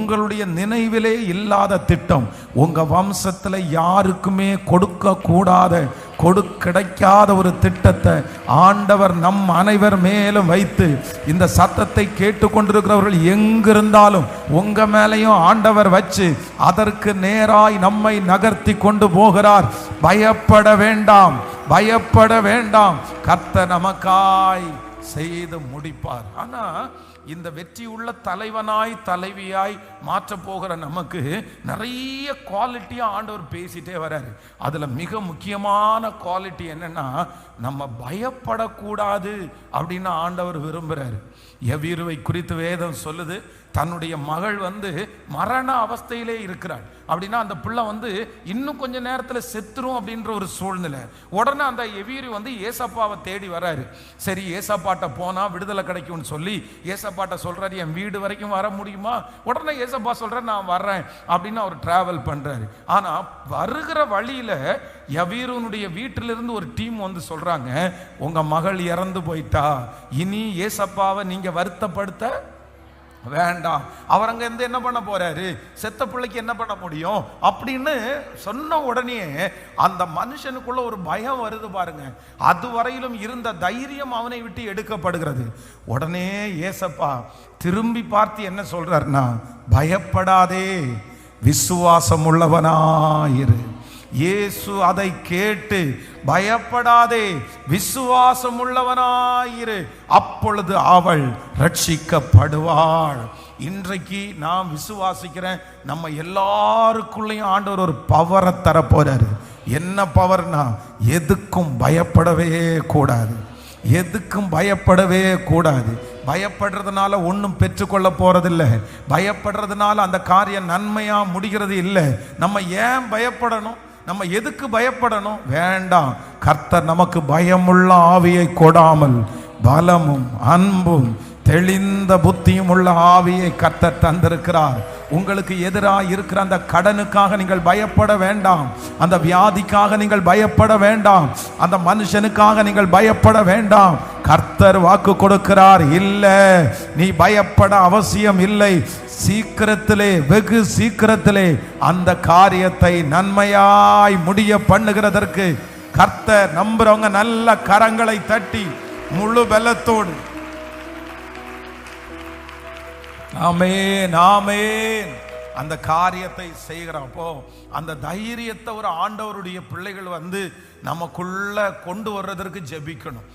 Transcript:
உங்களுடைய நினைவிலே இல்லாத திட்டம், உங்க வம்சத்துல யாருக்குமே கொடுக்க கூடாத கிடைக்காத ஒரு திட்டத்தை ஆண்டவர் நம் அனைவர் மேலும் வைத்து, இந்த சத்தத்தை கேட்டுக்கொண்டிருக்கிறவர்கள் எங்கிருந்தாலும் உங்க மேலையும் ஆண்டவர் வச்சு அதற்கு நேராய் நம்மை நகர்த்தி கொண்டு போகிறார். பயப்பட வேண்டாம், பயப்பட வேண்டாம். கர்த்தர் நமக்காய் செய்து முடிப்பார். ஆனா இந்த வெற்றியுள்ள தலைவனாய் தலைவியாய் மாற்ற போகிற நமக்கு நிறைய குவாலிட்டியா ஆண்டவர் பேசிட்டே வர்றாரு. அதுல மிக முக்கியமான குவாலிட்டி என்னன்னா, நம்ம பயப்படக்கூடாது அப்படின்னு ஆண்டவர் விரும்புறாரு. எவ்வீருவை குறித்து வேதம் சொல்லுது, தன்னுடைய மகள் மரண அவஸ்தையிலே இருக்கிறாள். அப்படின்னா அந்த பிள்ளை இன்னும் கொஞ்ச நேரத்தில் செத்துரும் அப்படின்ற ஒரு சூழ்நிலை. உடனே அந்த எவ்வீரு ஏசப்பாவை தேடி வர்றாரு. சரி, ஏசப்பாட்ட போனா விடுதலை கிடைக்கும்னு சொல்லி ஏசப்பாட்ட சொல்றாரு, என் வீடு வரைக்கும் வர முடியுமா? உடனே ஏசப்பா சொல்ற, நான் வர்றேன் அப்படின்னு அவர் டிராவல் பண்றாரு. ஆனா வருகிற வழியில எவ்வீருனுடைய வீட்டிலிருந்து ஒரு டீம் சொல்றாங்க, உங்க மகள் இறந்து போயிட்டா, இனி ஏசப்பாவை நீங்க வருத்தப்படுத்த வேண்டாம். அவர் அங்க இருந்து என்ன பண்ண போறாரு, செத்த பிள்ளைக்கு என்ன பண்ண முடியும் அப்படின்னு சொன்ன உடனே அந்த மனுஷனுக்குள்ள ஒரு பயம் வருது பாருங்க. அதுவரையிலும் இருந்த தைரியம் அவனை விட்டு எடுக்கப்படுகிறது. உடனே ஏசப்பா திரும்பி பார்த்து என்ன சொல்றாருன்னா, பயப்படாதே, விசுவாசம் உள்ளவனாயிரு. இயேசு அதை கேட்டு, பயப்படாதே, விசுவாசம் உள்ளவனாயிரு, அப்பொழுது அவள் ரட்சிக்கப்படுவாள். இன்றைக்கு நாம் விசுவாசிக்கிறேன், நம்ம எல்லாருக்குள்ளேயும் ஆண்டவர் ஒரு பவரை தர போறாரு. என்ன பவர்னா, எதுக்கும் பயப்படவே கூடாது, எதுக்கும் பயப்படவே கூடாது. பயப்படுறதுனால ஒன்றும் பெற்றுக்கொள்ள போறதில்லை, பயப்படுறதுனால அந்த காரியம் நன்மையா முடிகிறது இல்லை. நம்ம ஏன் பயப்படணும்? நம்ம எதுக்கு பயப்படணும்? வேண்டாம். கர்த்தர் நமக்கு பயமுள்ள ஆவியை கொடாமல் பலமும் அன்பும் தெளிந்த புத்தியும் உள்ள ஆவியை கர்த்தர் தந்திருக்கிறார். உங்களுக்கு எதிராக இருக்கிற அந்த கடனுக்காக நீங்கள் பயப்பட வேண்டாம், அந்த வியாதிக்காக நீங்கள் பயப்பட வேண்டாம், அந்த மனுஷனுக்காக நீங்கள் பயப்பட வேண்டாம். கர்த்தர் வாக்கு கொடுக்கிறார், இல்ல, நீ பயப்பட அவசியம் இல்லை. சீக்கிரத்திலே, வெகு சீக்கிரத்திலே அந்த காரியத்தை நன்மையாய் முடிய பண்ணுகிறதற்கு கர்த்தர் நம்புறவங்க நல்ல கரங்களை தட்டி முழு பலத்தோடு ஆமென் ஆமென் அந்த காரியத்தை செய்கிறப்போ அந்த தைரியத்தை ஒரு ஆண்டவருடைய பிள்ளைகள் நமக்குள்ள கொண்டு வர்றதற்கு ஜெபிக்கணும்.